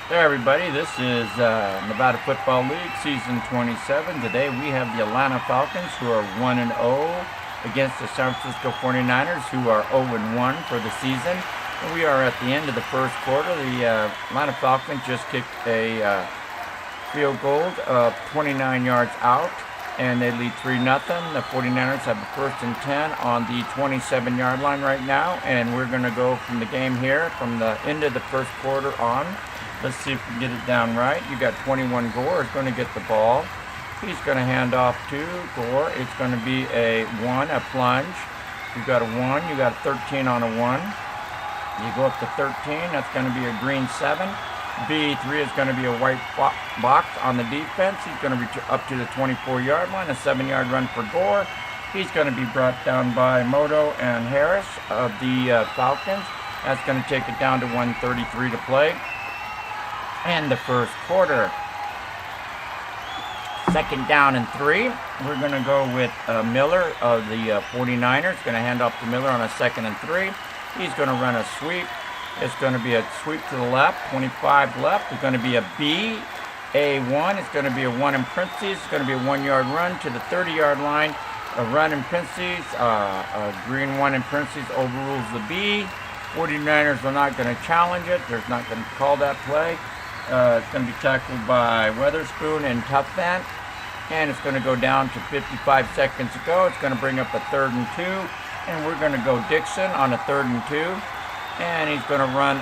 Hey everybody, this is Nevada Football League Season 27. Today we have the Atlanta Falcons, who are 1-0 against the San Francisco 49ers, who are 0-1 for the season. And we are at the end of the first quarter. The Atlanta Falcons just kicked a field goal 29 yards out, and they lead 3-0. The 49ers have the 1st and 10 on the 27-yard line right now, and we're going to go from the game here from the end of the first quarter on. Let's see if we can get it down right. You got 21 Gore is going to get the ball. He's going to hand off to Gore. It's going to be a 1, a plunge. You got a 1. You got a 13 on a 1. You go up to 13. That's going to be a green 7. B3 is going to be a white box on the defense. He's going to be up to the 24-yard line. A 7-yard run for Gore. He's going to be brought down by Moto and Harris of the Falcons. That's going to take it down to 1:33 to play. And the first quarter. 2nd down and 3. We're going to go with Miller of the 49ers. Going to hand off to Miller on a 2nd and 3. He's going to run a sweep. It's going to be a sweep to the left, 25 left. It's going to be a B, A1. It's going to be a 1 in parentheses. It's going to be a 1-yard run to the 30-yard line. A run in parentheses. A green 1 in parentheses overrules the B. 49ers are not going to challenge it. They're not going to call that play. It's going to be tackled by Weatherspoon and Tuffman, and it's going to go down to 55 seconds to go. It's going to bring up a 3rd and 2, and we're going to go Dixon on a 3rd and 2, and he's going to run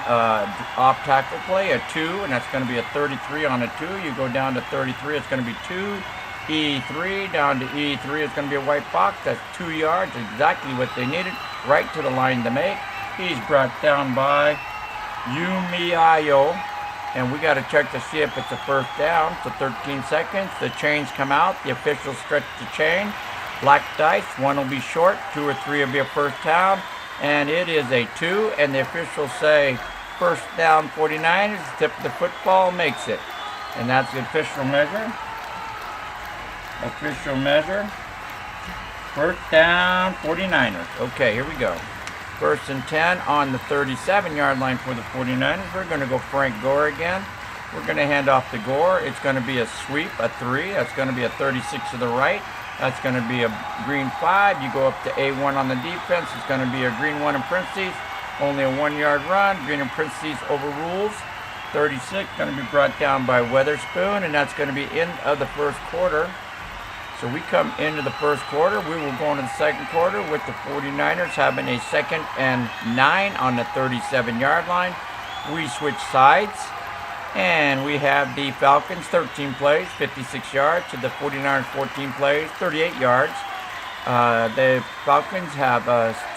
off tackle play, a 2, and that's going to be a 33 on a 2. You go down to 33, it's going to be 2. E3 down to E3, it's going to be a white box. That's 2 yards, exactly what they needed, right to the line to make. He's brought down by Umiayo. And we got to check to see if it's a 1st down. So 13 seconds. The chains come out. The officials stretch the chain. Black dice. 1 will be short. 2 or 3 will be a 1st down. And it is a 2. And the officials say 1st down 49ers. Tip of the football makes it. And that's the official measure. Official measure. 1st down 49ers. Okay, here we go. 1st and 10 on the 37-yard line for the 49ers. We're going to go Frank Gore again. We're going to hand off to Gore. It's going to be a sweep, a 3. That's going to be a 36 to the right. That's going to be a green 5. You go up to A1 on the defense. It's going to be a green 1 in parentheses. Only a 1-yard run. Green in parentheses overrules. 36 going to be brought down by Weatherspoon, and that's going to be end of the first quarter. So we come into the first quarter. We will go into the second quarter with the 49ers having a 2nd and 9 on the 37-yard line. We switch sides, and we have the Falcons 13 plays, 56 yards, to the 49ers 14 plays, 38 yards. The Falcons have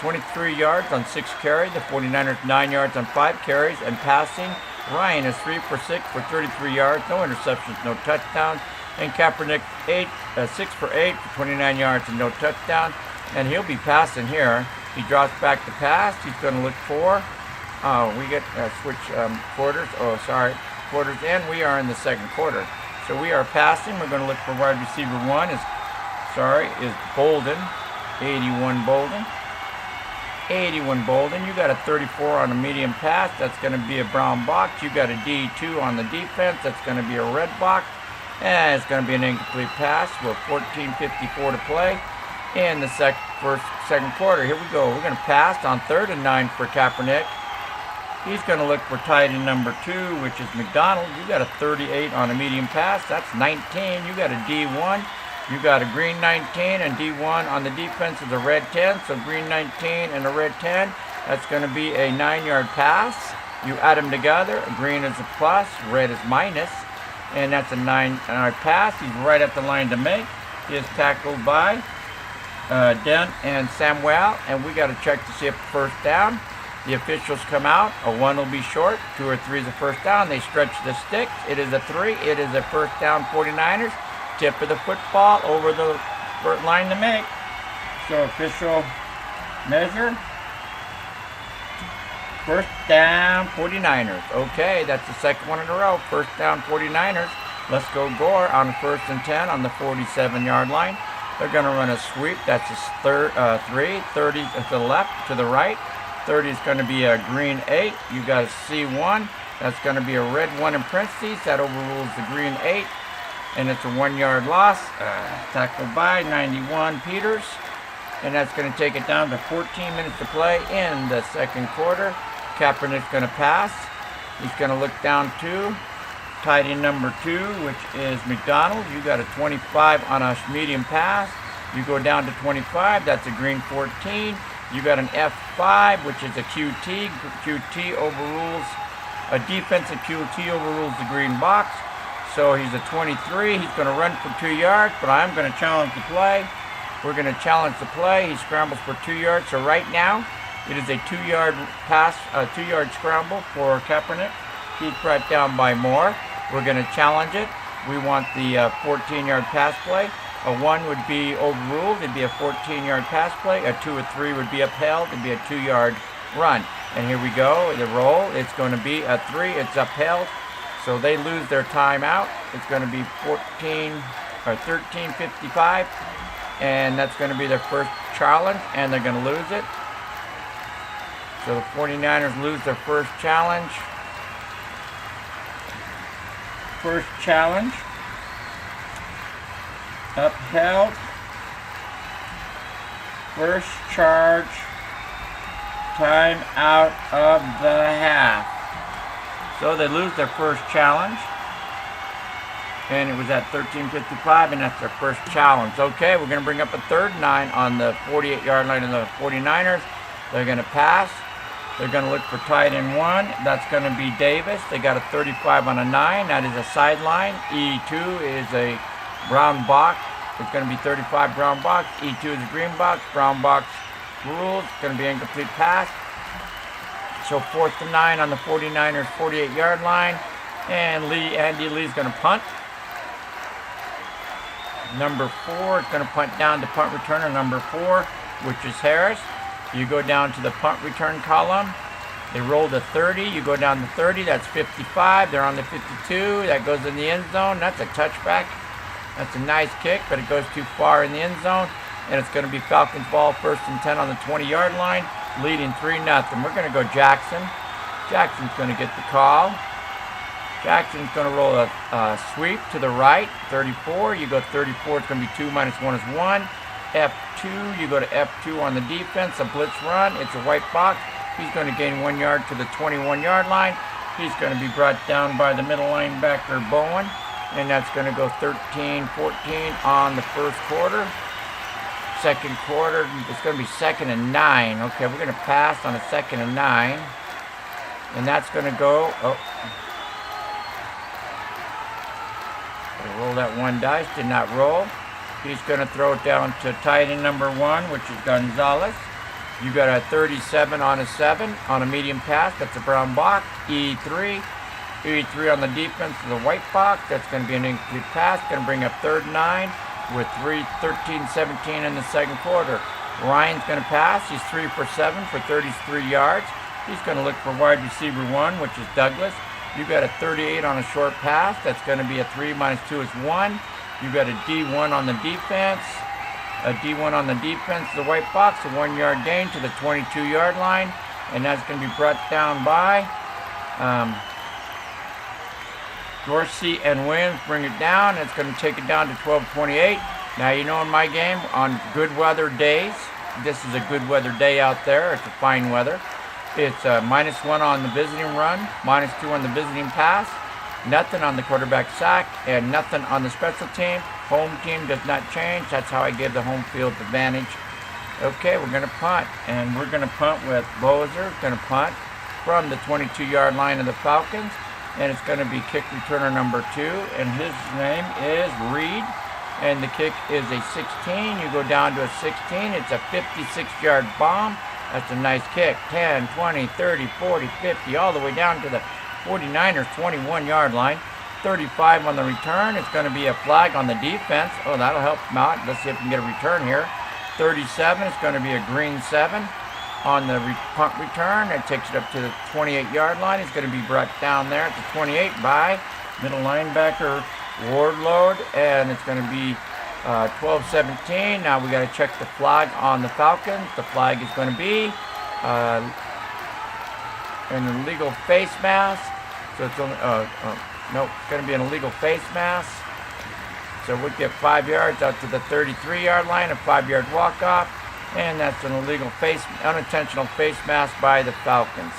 23 yards on 6 carries. The 49ers 9 yards on 5 carries. And passing, Ryan is 3 for 6 for 33 yards, no interceptions, no touchdowns. And Kaepernick 6 for 8 for 29 yards and no touchdown. And he'll be passing here. He drops back to pass. He's going to look for. We get switch quarters. Oh, sorry, quarters in. We are in the second quarter. So we are passing. We're going to look for wide receiver 1. Is Bolden. 81 Bolden. 81 Bolden. You got a 34 on a medium pass. That's going to be a brown box. You got a D2 on the defense. That's going to be a red box. And it's going to be an incomplete pass with 14:54 to play in the second quarter. Here we go. We're going to pass on 3rd and 9 for Kaepernick. He's going to look for tight end number 2, which is McDonald. You got a 38 on a medium pass. That's 19. You got a D1. You got a green 19, and D1 on the defense is a red 10. So green 19 and a red 10. That's going to be a 9-yard pass. You add them together. Green is a plus. Red is minus. And that's a 9-yard pass. He's right at the line to make. He is tackled by Dent and Samuel. And we got to check to see if 1st down. The officials come out. A 1 will be short. 2 or 3 is a 1st down. They stretch the sticks. It is a 3. It is a 1st down 49ers. Tip of the football over the line to make. So official measure. 1st down 49ers. Okay, that's the second one in a row. 1st down 49ers. Let's go Gore on 1st and 10 on the 47-yard line. They're going to run a sweep. That's a 3. 30 to the left, to the right. 30 is going to be a green 8. You got a C1. That's going to be a red 1 in parentheses. That overrules the green 8. And it's a 1-yard loss. Tackled by 91 Peters. And that's going to take it down to 14 minutes to play in the second quarter. Kaepernick's going to pass. He's going to look down to tight end number 2, which is McDonald. You got a 25 on a medium pass. You go down to 25. That's a green 14. You got an F5, which is a QT. QT overrules a defensive QT overrules the green box. So he's a 23. He's going to run for 2 yards, but I'm going to challenge the play. We're going to challenge the play. He scrambles for 2 yards. So right now, it is a 2-yard pass, a 2-yard scramble for Kaepernick. He's brought down by Moore. We're going to challenge it. We want the 14-yard pass play. A 1 would be overruled. It'd be a 14-yard pass play. A 2 or 3 would be upheld. It'd be a 2-yard run. And here we go. The roll. It's going to be a 3. It's upheld. So they lose their timeout. It's going to be 13:55. And that's going to be their first challenge. And they're going to lose it. So the 49ers lose their first challenge. First challenge. Upheld. First charge. Time out of the half. So they lose their first challenge. And it was at 13:55, and that's their first challenge. Okay, we're going to bring up a 3rd and 9 on the 48-yard line of the 49ers. They're going to pass. They're going to look for tight end 1. That's going to be Davis. They got a 35 on a 9. That is a sideline. E2 is a brown box. It's going to be 35 brown box. E2 is a green box. Brown box rules. It's going to be incomplete pass. So 4th and 9 on the 49ers 48-yard line. And Andy Lee's going to punt. Number 4 is going to punt down to punt returner number 4, which is Harris. You go down to the punt return column. They roll to 30. You go down to 30. That's 55. They're on the 52. That goes in the end zone. That's a touchback. That's a nice kick, but it goes too far in the end zone. And it's going to be Falcons ball, 1st and 10 on the 20-yard line, leading 3-0. We're going to go Jackson. Jackson's going to get the call. Jackson's going to roll a sweep to the right, 34. You go 34. It's going to be 2 minus 1 is 1. F2, you go to F2 on the defense, a blitz run. It's a white box. He's going to gain 1 yard to the 21-yard line. He's going to be brought down by the middle linebacker, Bowen. And that's going to go 13-14 on the first quarter. Second quarter, it's going to be 2nd and 9. Okay, we're going to pass on a 2nd and 9. And that's going to go, roll that 1 dice, did not roll. He's going to throw it down to tight end number 1, which is Gonzalez. You got a 37 on a 7 on a medium pass. That's a brown box. E3. E3 on the defense is a white box. That's going to be an incomplete pass. Going to bring up 3rd and 9 with 13-17 in the second quarter. Ryan's going to pass. He's 3 for 7 for 33 yards. He's going to look for wide receiver 1, which is Douglas. You got a 38 on a short pass. That's going to be a 3 minus 2 is 1. You got a D1 on the defense. A D1 on the defense, the white box, a 1 yard gain to the 22-yard line. And that's going to be brought down by Dorsey and Williams. Bring it down. It's going to take it down to 12:28. Now, you know, in my game, on good weather days, this is a good weather day out there. It's a fine weather. It's -1 on the visiting run, -2 on the visiting pass, nothing on the quarterback sack, and nothing on the special team. Home team does not change. That's how I give the home field advantage. Okay, we're going to punt, and we're going to punt with Bozer. Going to punt from the 22-yard line of the Falcons, and it's going to be kick returner number 2, and his name is Reed, and the kick is a 16. You go down to a 16. It's a 56-yard bomb. That's a nice kick. 10, 20, 30, 40, 50, all the way down to the 49ers 21-yard line. 35 on the return. It's going to be a flag on the defense. Oh, that'll help them out. Let's see if we can get a return here. 37. It's going to be a green 7 on the punt return. It takes it up to the 28-yard line. It's going to be brought down there at the 28 by middle linebacker Wardlow, and it's going to be 12-17. Now we got to check the flag on the Falcons. The flag is going to be an illegal face mask. So it's only, nope, it's going to be an illegal face mask. So we'll get 5 yards out to the 33-yard line, a 5-yard walk-off, and that's an illegal unintentional face mask by the Falcons.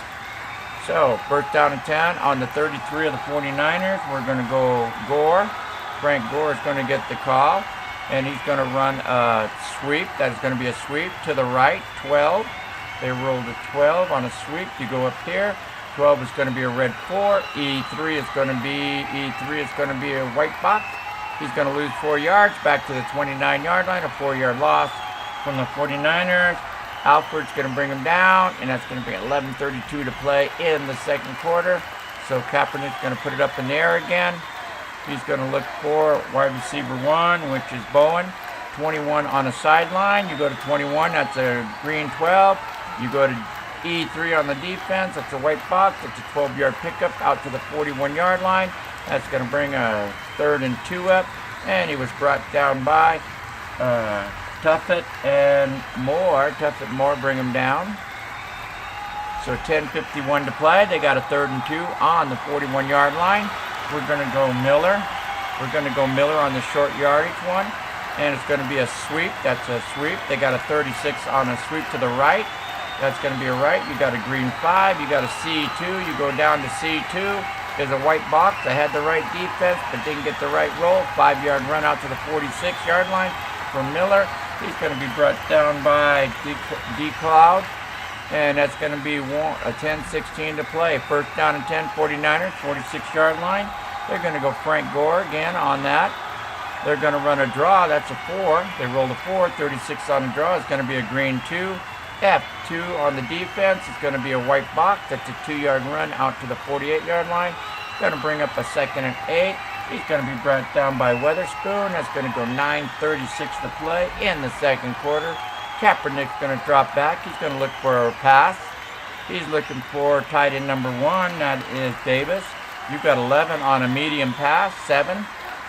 So, first down and 10 on the 33 of the 49ers. We're going to go Gore. Frank Gore is going to get the call, and he's going to run a sweep. That is going to be a sweep to the right, 12. They rolled a 12 on a sweep. You go up here. 12 is going to be a red 4. E3 is going to be a white box. He's going to lose 4 yards back to the 29-yard line, a 4-yard loss from the 49ers. Alford's going to bring him down, and that's going to be 11:32 to play in the second quarter. So Kaepernick's going to put it up in the air again. He's going to look for wide receiver 1, which is Bowen. 21 on the sideline. You go to 21, that's a green 12. You go to E3 on the defense, that's a white box. It's a 12-yard pickup out to the 41-yard line. That's going to bring a 3rd and 2 up, and he was brought down by Tuffett and Moore. Tuffett and Moore bring him down. So 10:51 to play. They got a 3rd and 2 on the 41-yard line. We're going to go Miller. We're going to go Miller on the short yardage one, and it's going to be a sweep. That's a sweep. They got a 36 on a sweep to the right. That's going to be a right. You got a green 5. You got a C2. You go down to C2. There's a white box. I had the right defense, but didn't get the right roll. 5-yard run out to the 46-yard line for Miller. He's going to be brought down by D-Cloud, and that's going to be a 10:16 to play. First down and 10, 49ers, 46-yard line. They're going to go Frank Gore again on that. They're going to run a draw. That's a 4. They rolled a 4. 36 on the draw. It's going to be a green 2. F2 on the defense. It's going to be a white box. That's a 2-yard run out to the 48-yard line. Going to bring up a 2nd and 8. He's going to be brought down by Weatherspoon. That's going to go 9:36 to play in the second quarter. Kaepernick's going to drop back. He's going to look for a pass. He's looking for tight end number 1. That is Davis. You've got 11 on a medium pass. 7.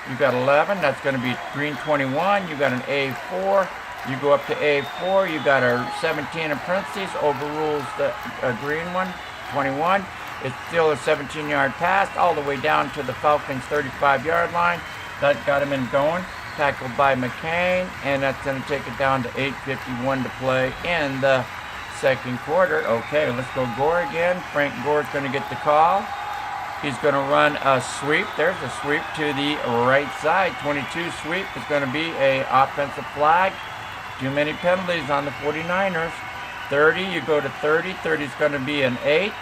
You've got 11. That's going to be green 21. You've got an A4. You go up to A4. You got a 17 in parentheses. Overrules the green one. 21. It's still a 17-yard pass all the way down to the Falcons' 35-yard line. That got him in going. Tackled by McCain, and that's going to take it down to 8:51 to play in the second quarter. Okay, let's go Gore again. Frank Gore's going to get the call. He's going to run a sweep. There's a sweep to the right side. 22 sweep is going to be a offensive flag. Too many penalties on the 49ers. 30, you go to 30. 30 is going to be an 8.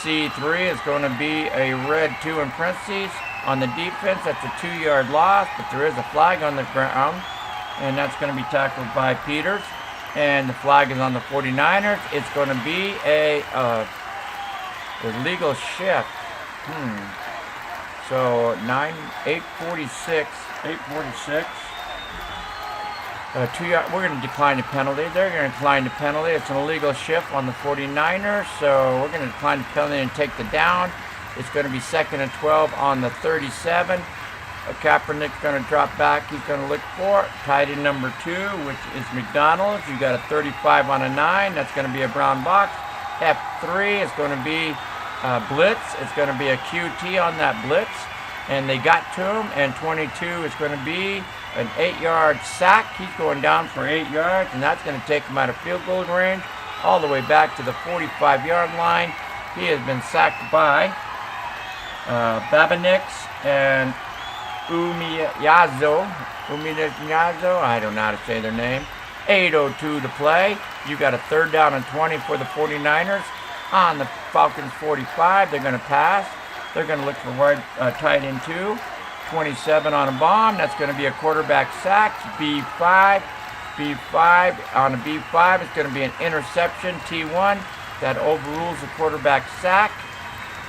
C3 is going to be a red 2 in parentheses. On the defense, that's a 2-yard loss, but there is a flag on the ground, and that's going to be tackled by Peters. And the flag is on the 49ers. It's going to be a illegal shift. So 8:46. 8:46. 2-yard. We're going to decline the penalty. They're going to decline the penalty. It's an illegal shift on the 49ers, so we're going to decline the penalty and take the down. It's going to be 2nd and 12 on the 37. Kaepernick's going to drop back. He's going to look for tight end number 2, which is McDonald. You got a 35 on a 9. That's going to be a brown box. F3 is going to be blitz. It's going to be a QT on that blitz, and they got to him. And 22 is going to be an 8-yard sack. He's going down for 8 yards, and that's going to take him out of field goal range all the way back to the 45-yard line. He has been sacked by Babinix and Umiyazo. I don't know how to say their name. 8:02 to play. You got a 3rd down and 20 for the 49ers on the Falcons 45. They're going to pass. They're going to look for tight end 2. 27 on a bomb. That's going to be a quarterback sack. B5. B5 on a B5. It's going to be an interception. T1 that overrules the quarterback sack.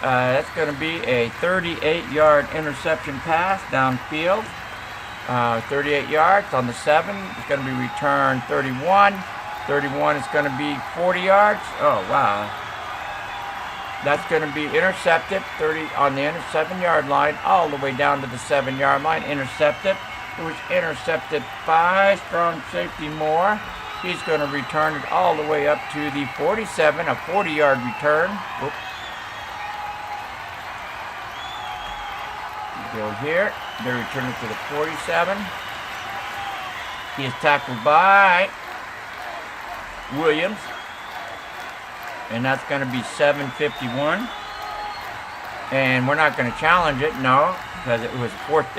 That's going to be a 38-yard interception pass downfield. 38 yards on the 7. It's going to be returned 31. 31 is going to be 40 yards. Oh, wow. That's going to be intercepted 30 on the 7-yard line all the way down to the 7-yard line. Intercepted. It was intercepted by strong safety Moore. He's going to return it all the way up to the 47, a 40-yard return. Whoop. Go here. They return it to the 47. He is tackled by Williams. And that's going to be 7:51. And we're not going to challenge it, no, because it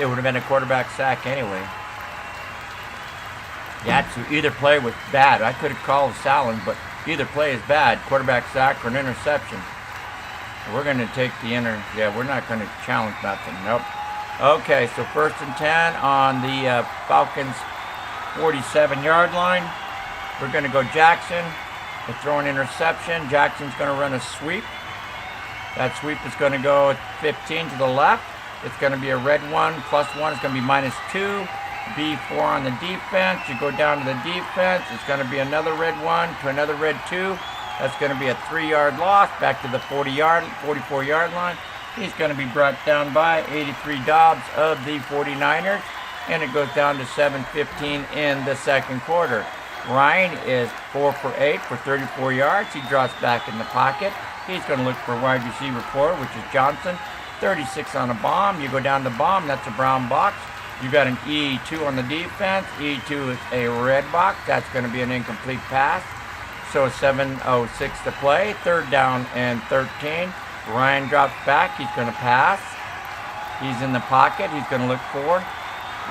would have been a quarterback sack anyway. Yeah, so either play was bad. I could have called Salin, but either play is bad. Quarterback sack or an interception. We're going to take the we're not going to challenge nothing. Nope. Okay, so 1st and 10 on the Falcons 47-yard line. We're going to go Jackson. They throw an interception. Jackson's going to run a sweep. That sweep is going to go 15 to the left. It's going to be a red 1. +1 is going to be -2. B4 on the defense. You go down to the defense. It's going to be another red 1 to another red 2. That's going to be a 3-yard loss back to the 44-yard line. He's going to be brought down by 83 Dobbs of the 49ers. And it goes down to 7:15 in the second quarter. Ryan is 4 for 8 for 34 yards. He drops back in the pocket. He's going to look for wide receiver 4, which is Johnson. 36 on a bomb. You go down the bomb. That's a brown box. You got an E2 on the defense. E2 is a red box. That's going to be an incomplete pass. So 7:06 to play. 3rd down and 13. Ryan drops back. He's going to pass. He's in the pocket. He's going to look for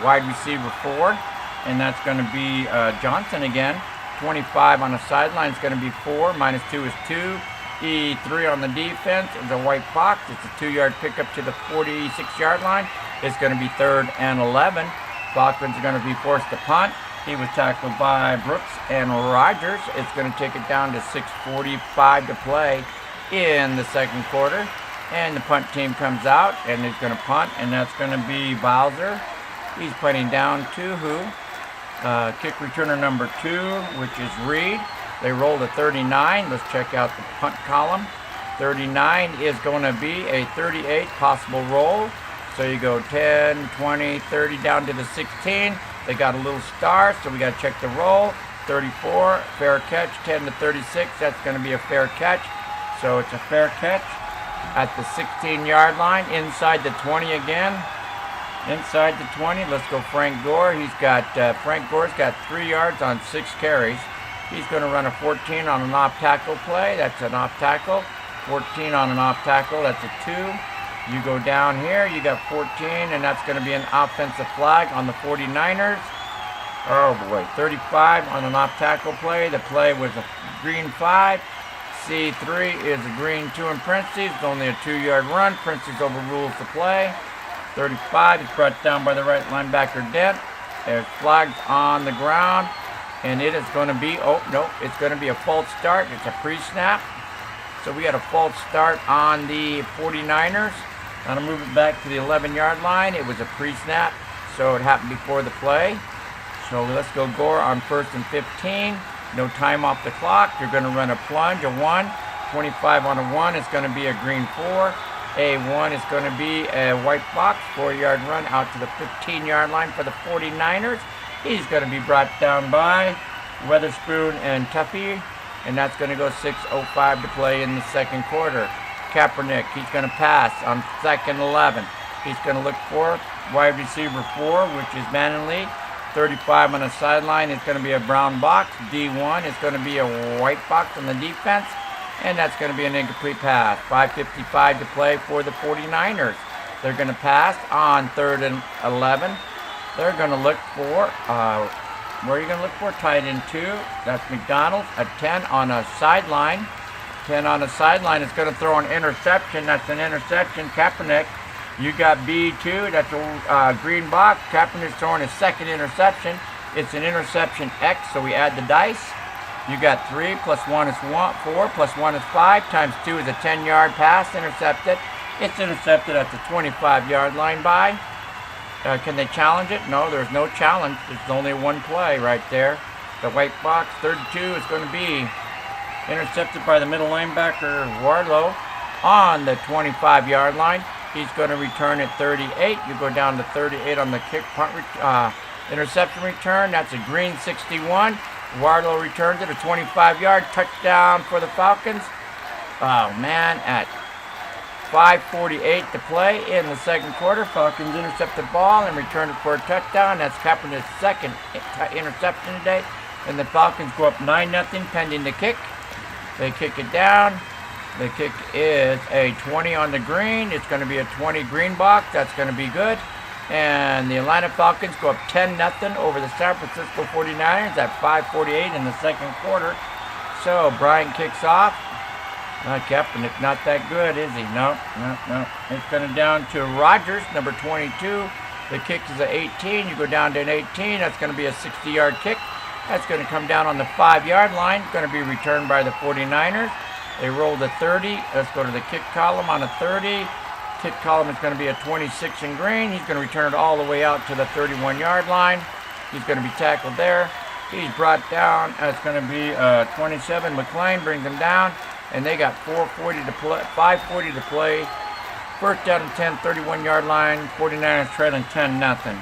wide receiver 4. And that's going to be Johnson again. 25 on the sideline. It's going to be 4. -2 is 2. E3 on the defense is a white box. It's a 2-yard pickup to the 46-yard line. It's going to be 3rd and 11. Falcons are going to be forced to punt. He was tackled by Brooks and Rogers. It's going to take it down to 6:45 to play in the second quarter. And the punt team comes out and is going to punt, and that's going to be Bowser. He's punting down to who? Kick returner number 2, which is Reed. They rolled a 39. Let's check out the punt column. 39 is going to be a 38 possible roll. So you go 10, 20, 30 down to the 16. They got a little star, so we got to check the roll. 34, fair catch. 10 to 36, that's going to be a fair catch. So it's a fair catch at the 16-yard line. Inside the 20 again. Inside the 20, let's go Frank Gore. Frank Gore's got 3 yards on 6 carries. He's going to run a 14 on an off-tackle play. That's an off-tackle. 14 on an off-tackle. That's a 2. You go down here. You got 14, and that's going to be an offensive flag on the 49ers. Oh, boy. 35 on an off-tackle play. The play was a green 5. C3 is a green 2 in parentheses. It's only a 2-yard run. Parentheses overrules the play. 35 is brought down by the right linebacker, Dent. There's flags on the ground. And it is going to be, it's going to be a false start. It's a pre-snap. So we got a false start on the 49ers. I'm going to move it back to the 11-yard line. It was a pre-snap, so it happened before the play. So let's go Gore on 1st and 15. No time off the clock. You're going to run a plunge, a 1. 25 on a 1 is going to be a green 4. A 1 is going to be a white box, 4-yard run out to the 15-yard line for the 49ers. He's going to be brought down by Weatherspoon and Tuffy, and that's going to go 6:05 to play in the second quarter. Kaepernick, he's going to pass on 2nd 11. He's going to look for wide receiver 4, which is Manley. 35 on the sideline is going to be a brown box. D1 is going to be a white box on the defense, and that's going to be an incomplete pass. 5:55 to play for the 49ers. They're going to pass on 3rd and 11. They're going to look for, where are you going to look for? Tight end 2. That's McDonald's. A 10 on a sideline. 10 on the sideline is going to throw an interception. That's an interception. Kaepernick, you got B2. That's a green box. Kaepernick's throwing his 2nd interception. It's an interception X, so we add the dice. You got 3 plus 1 is 4 plus 1 is 5 times 2 is a 10-yard pass intercepted. It's intercepted at the 25-yard line by. Can they challenge it? No, there's no challenge. There's only one play right there. The white box, 32 is going to be intercepted by the middle linebacker, Warlow, on the 25-yard line. He's going to return at 38. You go down to 38 on the kick punt interception return. That's a green 61. Warlow returns it, a 25-yard touchdown for the Falcons. Oh, man, at 5:48 to play in the second quarter. Falcons intercept the ball and return it for a touchdown. That's Kaepernick's second interception today. And the Falcons go up 9-0 pending the kick. They kick it down. The kick is a 20 on the green. It's going to be a 20 green box. That's going to be good. And the Atlanta Falcons go up 10-0 over the San Francisco 49ers at 5:48 in the second quarter. So Bryant kicks off. Kaepernick, not that good, is he? No. It's going to down to Rodgers, number 22. The kick is at 18. You go down to an 18. That's going to be a 60-yard kick. That's going to come down on the 5-yard line. It's going to be returned by the 49ers. They roll the 30. Let's go to the kick column on a 30. Kick column is going to be a 26 in green. He's going to return it all the way out to the 31-yard line. He's going to be tackled there. He's brought down. It's going to be 27. McLean brings him down. And they got 5:40 to play. First down and 10, 31-yard line. 49ers trailing 10-0.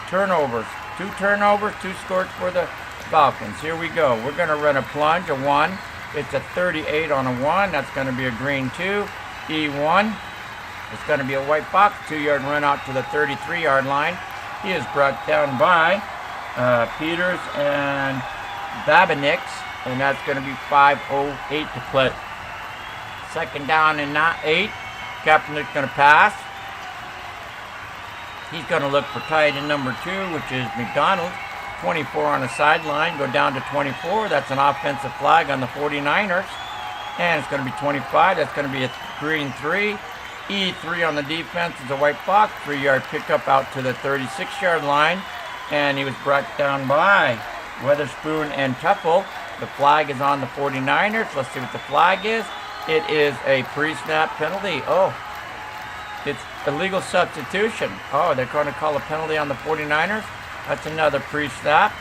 Turnovers. 2 turnovers, 2 scores for the Falcons. Here we go. We're going to run a plunge, a 1. It's a 38 on a 1. That's going to be a green 2. E1. It's going to be a white box. 2-yard run out to the 33-yard line. He is brought down by Peters and Babinix. And that's going to be 5:08 to play. Second down and 8. Kaepernick's going to pass. He's going to look for tight end number 2, which is McDonald. 24 on the sideline. Go down to 24. That's an offensive flag on the 49ers. And it's going to be 25. That's going to be a green 3. E3 on the defense is a white box. 3-yard pickup out to the 36-yard line. And he was brought down by Weatherspoon and Tuffle. The flag is on the 49ers. Let's see what the flag is. It is a pre-snap penalty. Oh, it's illegal substitution. Oh, they're going to call a penalty on the 49ers. That's another pre-snap.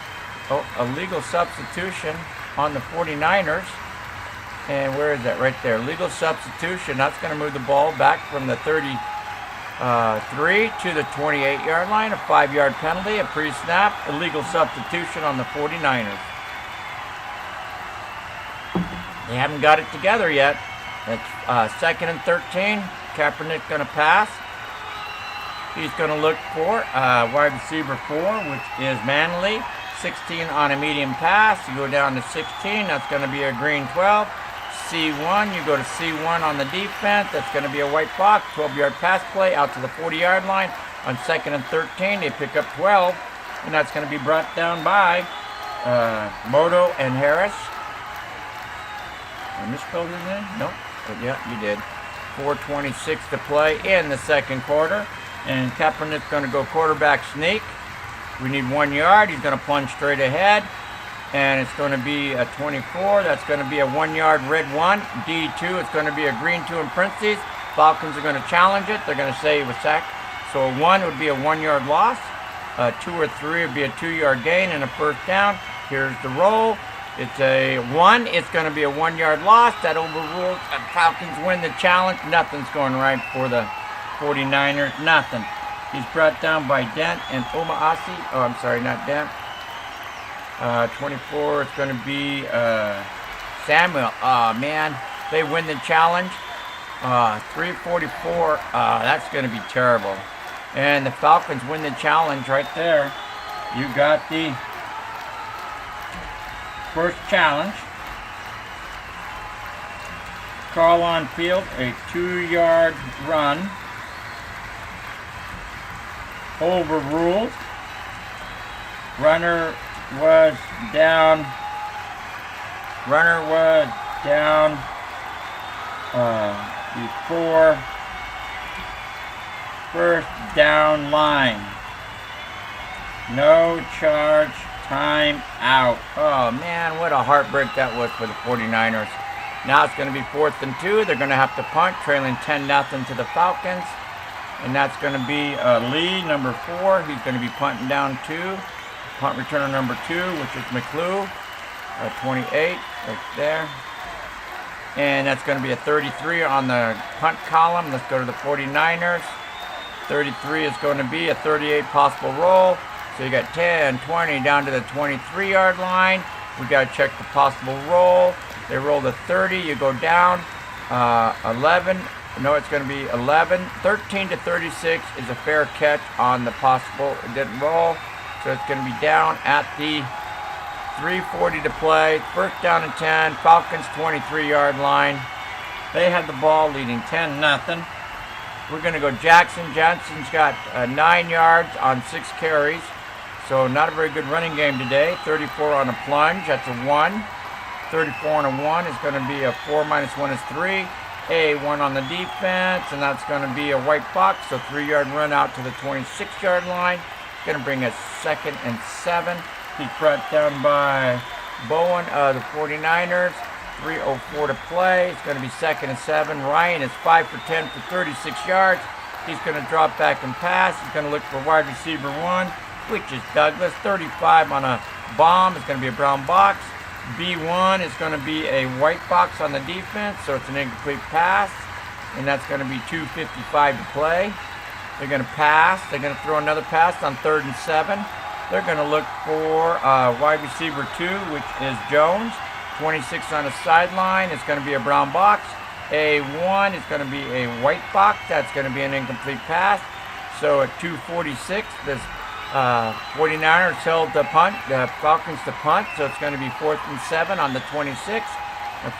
Oh, illegal substitution on the 49ers. And where is that? Right there. Legal substitution. That's going to move the ball back from the 33 to the 28-yard line. A 5-yard penalty, a pre-snap, illegal substitution on the 49ers. They haven't got it together yet. It's second and 13. Kaepernick's going to pass. He's going to look for wide receiver 4, which is Manley. 16 on a medium pass. You go down to 16. That's going to be a green 12. C1. You go to C1 on the defense. That's going to be a white box. 12-yard pass play out to the 40-yard line. On second and 13, they pick up 12. And that's going to be brought down by Moto and Harris. I misspelled his name? No. But yeah, you did. 4:26 to play in the second quarter. And Kaepernick's going to go quarterback sneak. We need 1 yard. He's going to plunge straight ahead. And it's going to be a 24. That's going to be a 1-yard red 1. D2, it's going to be a green 2 in parentheses. Falcons are going to challenge it. They're going to say it was sacked. So a 1 would be a 1-yard loss. 2 or 3 would be a 2-yard gain and a first down. Here's the roll. It's a 1. It's going to be a 1-yard loss. That overrules. The Falcons win the challenge. Nothing's going right for the 49ers. Nothing. He's brought down by Dent and Omaasi. Oh, I'm sorry, not Dent. 24. It's going to be Samuel. Oh, man. They win the challenge. 3:44. That's going to be terrible. And the Falcons win the challenge right there. You got the first challenge. Call on field, a 2-yard run. Overruled. Runner was down before first down line. No charge, time out. Oh man, what a heartbreak that was for the 49ers. Now it's going to be 4th and 2. They're going to have to punt, trailing 10-0 to the Falcons. And that's going to be Lee, number 4. He's going to be punting down 2. Punt returner number 2, which is McClue, 28, right there. And that's going to be a 33 on the punt column. Let's go to the 49ers. 33 is going to be a 38 possible roll. So you got 10, 20 down to the 23-yard line. We got to check the possible roll. They roll the 30. You go down 11 No, it's going to be 11. 13 to 36 is a fair catch on the possible. It didn't roll, so it's going to be down at the 3:40 to play. First down and 10. Falcons 23-yard line. They had the ball, leading 10-0. We're going to go Jackson. Johnson's got 9 yards on 6 carries, so not a very good running game today. 34 on a plunge. That's a 1. 34 on a 1 is going to be a 4 minus 1 is 3. A 1 on the defense, and that's going to be a white box, so 3-yard run out to the 26-yard line. It's going to bring us 2nd and 7. He's brought down by Bowen of the 49ers. 3:04 to play. It's going to be 2nd and 7. Ryan is 5 for 10 for 36 yards. He's going to drop back and pass. He's going to look for wide receiver 1, which is Douglas. 35 on a bomb. It's going to be a brown box. B1 is going to be a white box on the defense, so it's an incomplete pass, and that's going to be 2:55 to play. They're going to pass. They're going to throw another pass on 3rd and 7. They're going to look for wide receiver 2, which is Jones. 26 on the sideline. It's going to be a brown box. A1 is going to be a white box. That's going to be an incomplete pass. So at 2:46, this 49ers held the punt, the Falcons to punt, so it's going to be 4th and 7 on the 26. The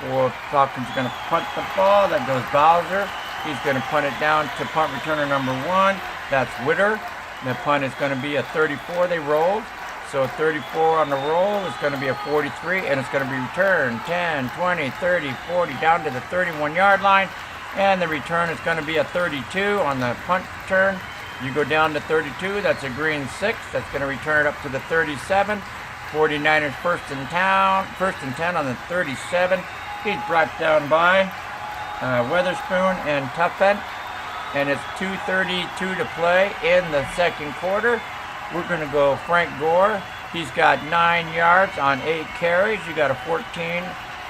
Falcons are going to punt the ball. That goes Bowser. He's going to punt it down to punt returner number 1. That's Witter. The punt is going to be a 34. They rolled. So a 34 on the roll is going to be a 43, and it's going to be returned 10, 20, 30, 40, down to the 31-yard line. And the return is going to be a 32 on the punt return. You go down to 32, that's a green 6. That's going to return it up to the 37. 49ers first and 10 on the 37. He's brought down by Weatherspoon and Tuffet. And it's 2:32 to play in the second quarter. We're going to go Frank Gore. He's got 9 yards on 8 carries. You got a 14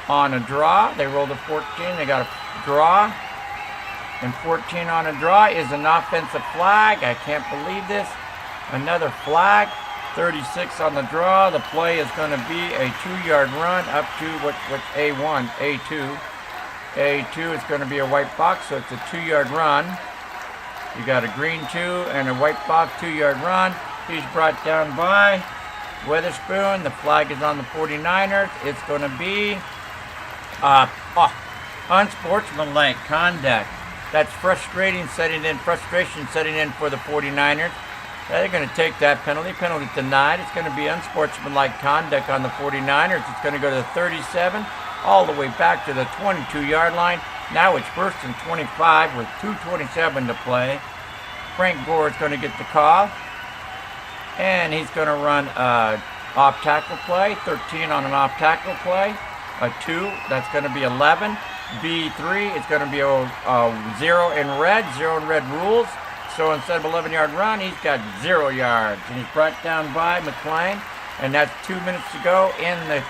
on a draw. They rolled a 14. They got a draw. And 14 on a draw is an offensive flag. I can't believe this. Another flag. 36 on the draw. The play is going to be a 2-yard run up to what's A1, A2. A2 is going to be a white box, so it's a 2-yard run. You got a green 2 and a white box 2-yard run. He's brought down by Weatherspoon. The flag is on the 49ers. It's going to be unsportsmanlike conduct. That's frustration setting in for the 49ers. They're going to take that penalty. Penalty denied. It's going to be unsportsmanlike conduct on the 49ers. It's going to go to the 37, all the way back to the 22-yard line. Now it's 1st and 25 with 2:27 to play. Frank Gore is going to get the call. And he's going to run off tackle play, 13 on an off tackle play, a 2, that's going to be 11. B3 is going to be a 0 in red rules. So instead of 11-yard run, he's got 0 yards. And he's brought down by McClain, and that's 2 minutes to go in the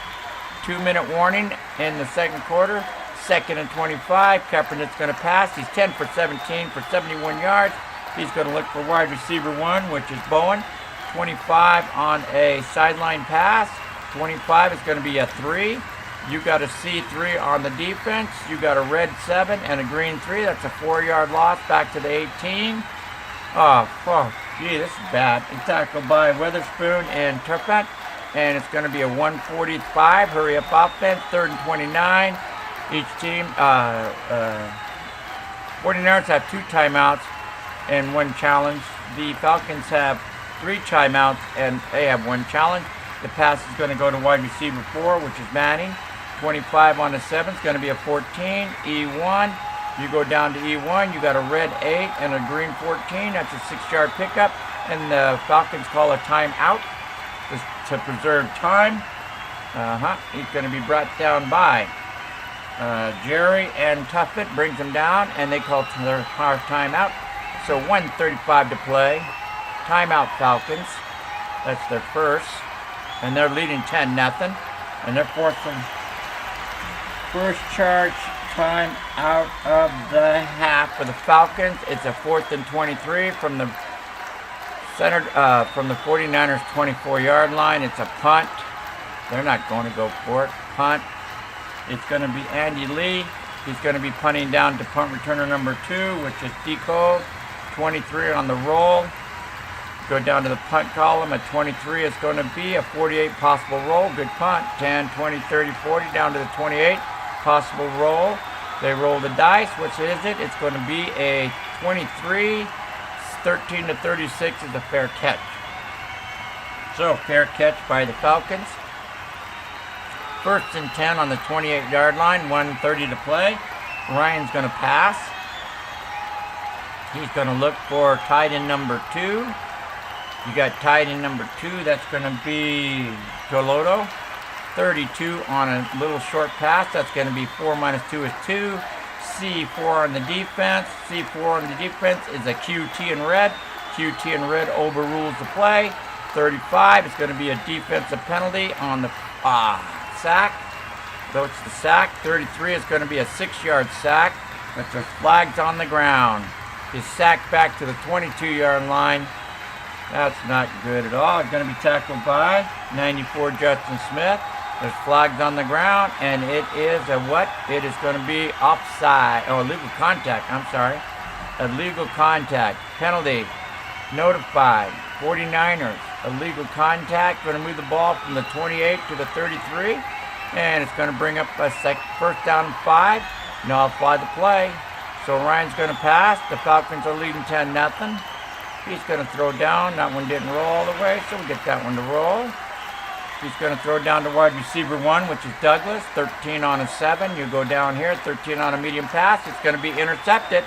2-minute warning in the second quarter. 2nd and 25, Kaepernick's going to pass. He's 10 for 17 for 71 yards. He's going to look for wide receiver 1, which is Bowen. 25 on a sideline pass. 25 is going to be a 3. You got a C3 on the defense. You got a red 7 and a green 3. That's a 4-yard loss back to the 18. Oh, gee, this is bad. It's tackled by Weatherspoon and Tuffet. And it's going to be a 1:45 hurry up offense. 3rd and 29. Each team, 49ers have 2 timeouts and 1 challenge. The Falcons have 3 timeouts and they have 1 challenge. The pass is going to go to wide receiver 4, which is Manning. 25 on the 7 is going to be a 14. E1. You go down to E1. You got a red 8 and a green 14. That's a 6-yard pickup. And the Falcons call a timeout to preserve time. He's going to be brought down by Jerry and Tuffet. Brings him down, and they call their timeout. So 1:35 to play. Timeout Falcons. That's their first. And they're leading 10-0. And they're forcing first charge time out of the half for the Falcons. It's a 4th and 23 from the center, from the 49ers 24-yard line. It's a punt. They're not going to go for it. Punt. It's going to be Andy Lee. He's going to be punting down to punt returner number 2, which is Deco. 23 on the roll. Go down to the punt column. At 23 is going to be a 48 possible roll. Good punt. 10, 20, 30, 40 down to the 28 possible roll. They roll the dice. Which is it? It's going to be a 23. 13 to 36 is a fair catch. So, fair catch by the Falcons. 1st and 10 on the 28-yard line. 1:30 to play. Ryan's going to pass. He's going to look for tight end number 2. You got tight end number 2. That's going to be Toloto. 32 on a little short pass. That's going to be 4 minus 2 is 2. C4 on the defense. C4 on the defense is a QT in red. QT in red overrules the play. 35 is going to be a defensive penalty on the sack. So it's the sack. 33 is going to be a 6-yard sack. But there's flags on the ground. He's sacked back to the 22-yard line. That's not good at all. It's going to be tackled by 94 Justin Smith. There's flags on the ground, and it is a what? It is going to be offside. Oh, illegal contact. I'm sorry. Illegal contact. Penalty. Notified. 49ers. Illegal contact. Going to move the ball from the 28 to the 33. And it's going to bring up a first down and 5. Nullify the play. So Ryan's going to pass. The Falcons are leading 10-0. He's going to throw down. That one didn't roll all the way, so we get that one to roll. He's going to throw down to wide receiver 1, which is Douglas. 13 on a 7. You go down here. 13 on a medium pass. It's going to be intercepted.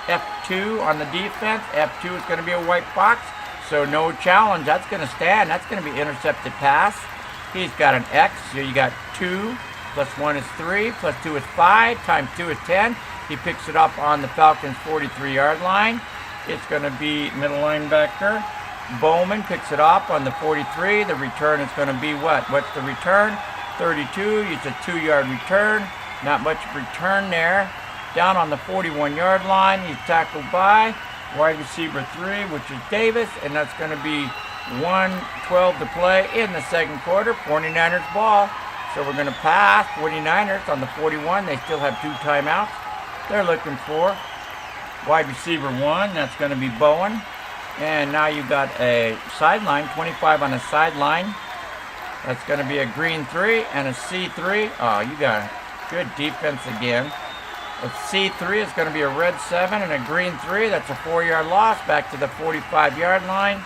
F2 on the defense. F2 is going to be a white box, so no challenge. That's going to stand. That's going to be intercepted pass. He's got an X, so you got 2 plus 1 is 3 plus 2 is 5 times 2 is 10. He picks it up on the Falcons' 43-yard line. It's going to be middle linebacker. Bowman picks it up on the 43. The return is going to be what? What's the return? 32. It's a 2-yard return. Not much return there. Down on the 41-yard line, he's tackled by wide receiver 3, which is Davis, and that's going to be 1:12 to play in the second quarter. 49ers ball. So we're going to pass 49ers on the 41. They still have 2 timeouts. They're looking for wide receiver 1. That's going to be Bowen. And now you got a sideline, 25 on a sideline. That's going to be a green 3 and a C3. Oh, you got good defense again. A C3 is going to be a red 7 and a green 3. That's a 4-yard loss back to the 45-yard line.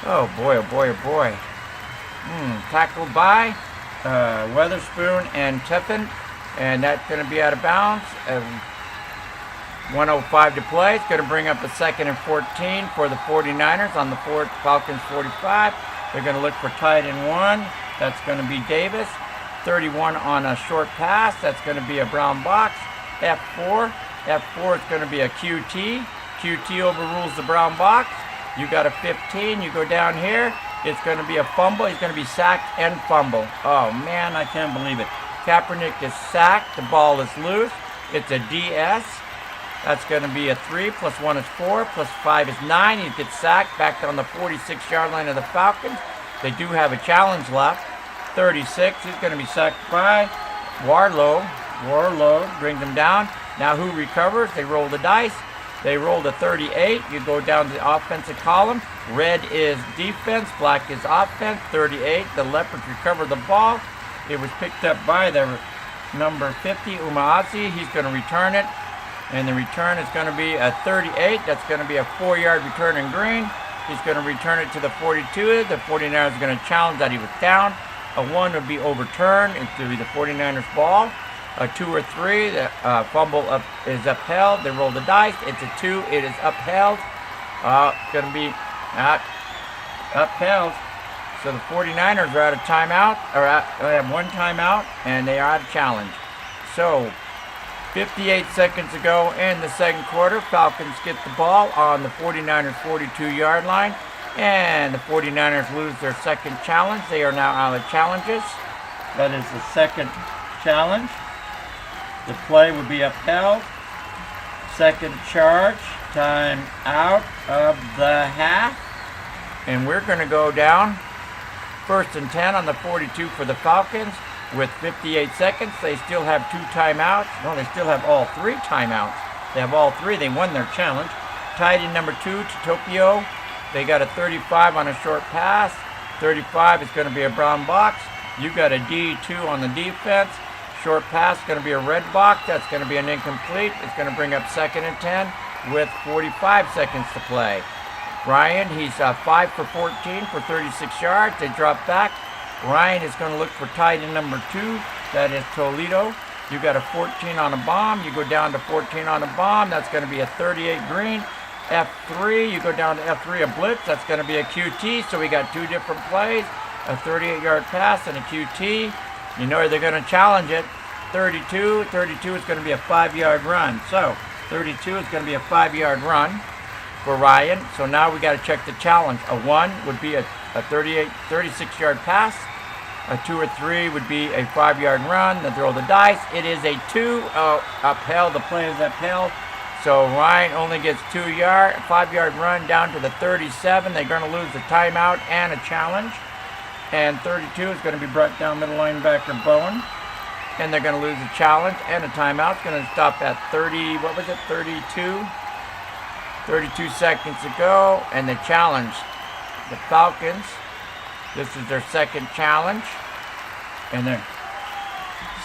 Oh boy, oh boy, oh boy. Tackled by Weatherspoon and Tiffin. And that's going to be out of bounds. 1:05 to play. It's going to bring up a 2nd and 14 for the 49ers on the Falcons 45. They're going to look for tight end 1. That's going to be Davis. 31 on a short pass. That's going to be a brown box. F4. F4 is going to be a QT. QT overrules the brown box. You got a 15. You go down here. It's going to be a fumble. He's going to be sacked and fumble. Oh, man, I can't believe it. Kaepernick is sacked. The ball is loose. It's a DS. That's going to be a 3 plus 1 is 4 plus 5 is 9. He gets sacked back on the 46-yard line of the Falcons. They do have a challenge left. 36. He's going to be sacked by Warlow. Warlow brings him down. Now who recovers? They roll the dice. They roll the 38. You go down to the offensive column. Red is defense. Black is offense. 38. The Leopards recover the ball. It was picked up by the number 50, Umaazi. He's going to return it. And the return is going to be a 38. That's going to be a 4-yard return in green. He's going to return it to the 42. The 49ers are going to challenge that he was down. A 1 would be overturned. It's going to be the 49ers ball. A 2 or 3, the fumble is upheld. They roll the dice. It's a 2. It is upheld. It's going to be upheld. So the 49ers are out of timeout. They have 1 timeout, and they are out of challenge. So 58 seconds ago in the second quarter, Falcons get the ball on the 49ers 42-yard line. And the 49ers lose their second challenge. They are now out of challenges. That is the second challenge. The play will be upheld. Second charge. Time out of the half. And we're going to go down. 1st and 10 on the 42 for the Falcons. with 58 seconds. They still have 2 timeouts. No, they still have all 3 timeouts. They have all 3. They won their challenge. Tied in number 2 to Tokyo. They got a 35 on a short pass. 35 is going to be a brown box. You got a D2 on the defense. Short pass is going to be a red box. That's going to be an incomplete. It's going to bring up 2nd and 10 with 45 seconds to play. Ryan, he's 5 for 14 for 36 yards. They drop back. Ryan is going to look for tight end number 2. That is Toledo. You got a 14 on a bomb. You go down to 14 on a bomb. That's going to be a 38 green. F3, you go down to F3, a blitz. That's going to be a QT. So we got 2 different plays, a 38-yard pass and a QT. You know they're going to challenge it. 32 is going to be a 5-yard run. So 32 is going to be a 5-yard run for Ryan. So now we got to check the challenge. A 1 would be a 36-yard pass. A 2 or 3 would be a 5-yard run. Then throw the dice. It is a 2. Upheld. The play is upheld. So Ryan only gets 5-yard run down to the 37. They're going to lose the timeout and a challenge. And 32 is going to be brought down middle linebacker Bowen. And they're going to lose the challenge and a timeout. It's going to stop at 32. 32 seconds to go. And they challenge the Falcons. This is their second challenge. And their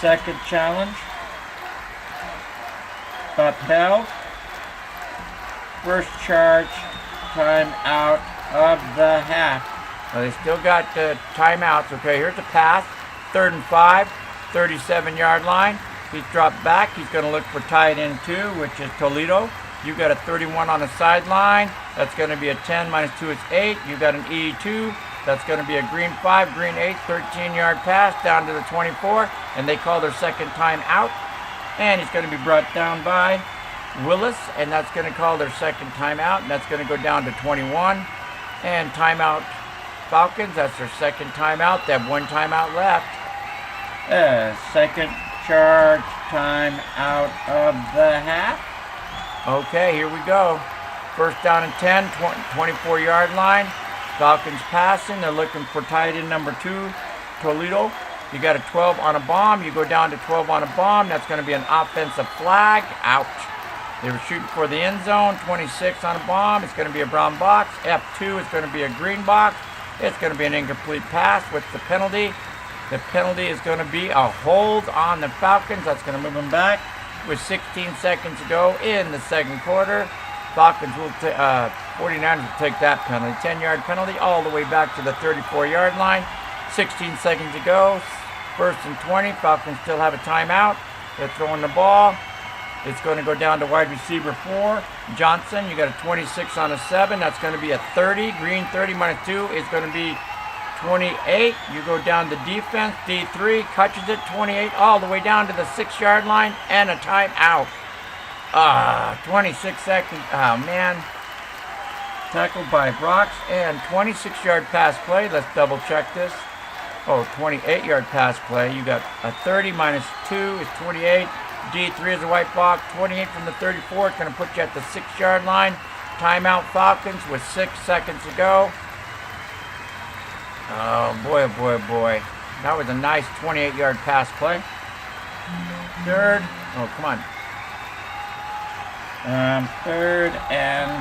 second challenge upheld. First charge, timeout of the half. Well, they still got timeouts. Okay, here's a pass. 3rd and 5, 37-yard line. He's dropped back. He's going to look for tight end 2, which is Toledo. You got a 31 on the sideline. That's going to be a 10 minus 2 is 8. You got an E2. That's going to be a green 5, green 8, 13-yard pass down to the 24. And they call their second timeout. And he's going to be brought down by Willis, and that's going to call their second timeout, and that's going to go down to 21. And timeout Falcons, that's their second timeout. They have 1 timeout left. Second charge timeout of the half. Okay, here we go. First down and 10, 24-yard line. Falcons passing. They're looking for tight end number 2, Toledo. You got a 12 on a bomb. You go down to 12 on a bomb. That's going to be an offensive flag. Ouch. They were shooting for the end zone. 26 on a bomb. It's going to be a brown box. F2 is going to be a green box. It's going to be an incomplete pass. What's the penalty? The penalty is going to be a hold on the Falcons. That's going to move them back with 16 seconds to go in the second quarter. Falcons will 49ers will take that penalty. 10-yard penalty all the way back to the 34-yard line. 16 seconds to go. 1st and 20. Falcons still have a timeout. They're throwing the ball. It's going to go down to wide receiver 4. Johnson, you got a 26 on a 7. That's going to be a 30. Green 30 minus 2 is going to be 28. You go down to defense. D3 catches it. 28 all the way down to the 6-yard line and a timeout. 26 seconds. Oh, man. Tackled by Brox and 26-yard pass play. Let's double check this. 28-yard pass play. You got a 30 minus 2 is 28. D3 is a white box. 28 from the 34. It's going to put you at the 6-yard line. Timeout Falcons with 6 seconds to go. Oh boy, oh boy, oh boy. That was a nice 28-yard pass play. 3rd. Oh, come on. 3rd and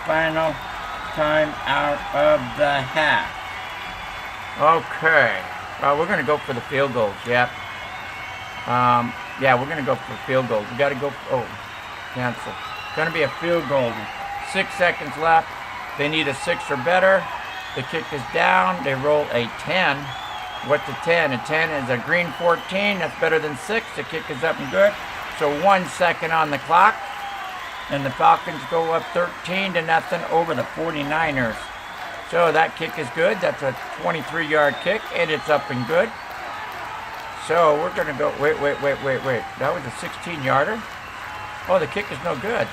final timeout of the half. Okay. Well, we're going to go for the field goals. Yep. Yeah, we're going to go for field goals. We got to go. Cancel. Going to be a field goal. 6 seconds left. They need a 6 or better. The kick is down. They roll a 10. What's a 10? A 10 is a green 14. That's better than 6. The kick is up and good. So 1 second on the clock. And the Falcons go up 13-0 over the 49ers. So that kick is good. That's a 23-yard kick, and it's up and good. So we're going to go, wait. That was a 16-yarder? Oh, the kick is no good.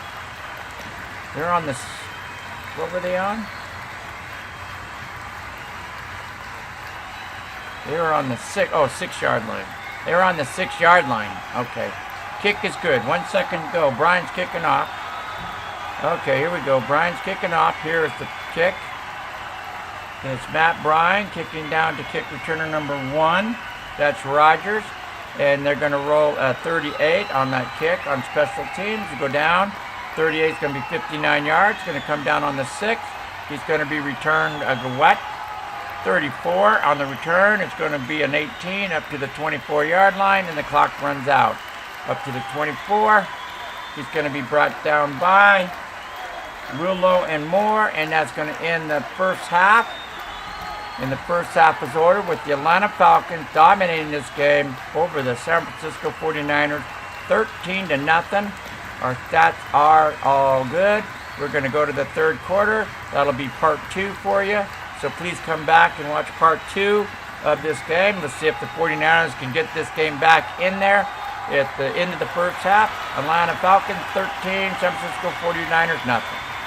They're on this, what were they on? They were on the 6-yard line. They were on the 6-yard line. Okay. Kick is good. 1 second to go. Brian's kicking off. Okay, here we go. Brian's kicking off. Here is the kick. It's Matt Bryan kicking down to kick returner number 1. That's Rogers. And they're going to roll a 38 on that kick on special teams. You go down. 38 is going to be 59 yards. Going to come down on the 6. He's going to be returned a wet. 34 on the return. It's going to be an 18 up to the 24-yard line, and the clock runs out. Up to the 24. He's going to be brought down by Rulo and Moore, and that's going to end the first half. And the first half is over with the Atlanta Falcons dominating this game over the San Francisco 49ers, 13-0. Our stats are all good. We're going to go to the third quarter. That'll be part 2 for you. So please come back and watch part 2 of this game. Let's see if the 49ers can get this game back in there. At the end of the first half, Atlanta Falcons 13, San Francisco 49ers nothing.